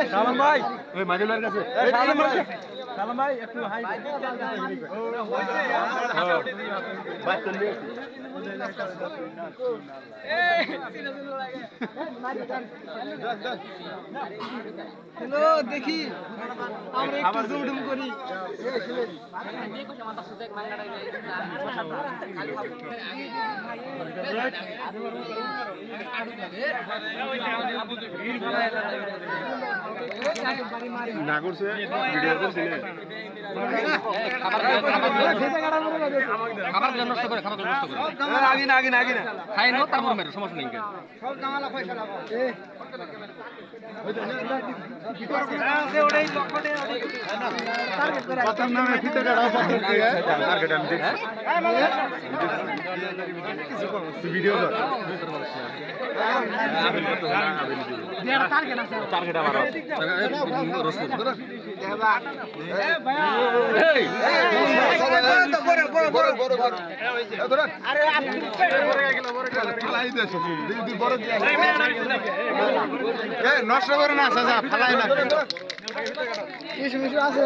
সালাম ভাই ওই মাদুলার কাছে সালাম ভাই একটু হাই হ্যালো দেখি আমরা একটু জুম করি না করছে ভিডিও করছে খাবার নষ্ট করে আগে না খাই নো তারপর মেরে সমস্যা নেই সব কামালা পয়সা লাগাও প্রথম নামে ফিতে কাটাও টার্গেট আমি দেখছি ভিডিও কর টার্গেট আমার রসুন নষ্ট করে না ফালাই না আছে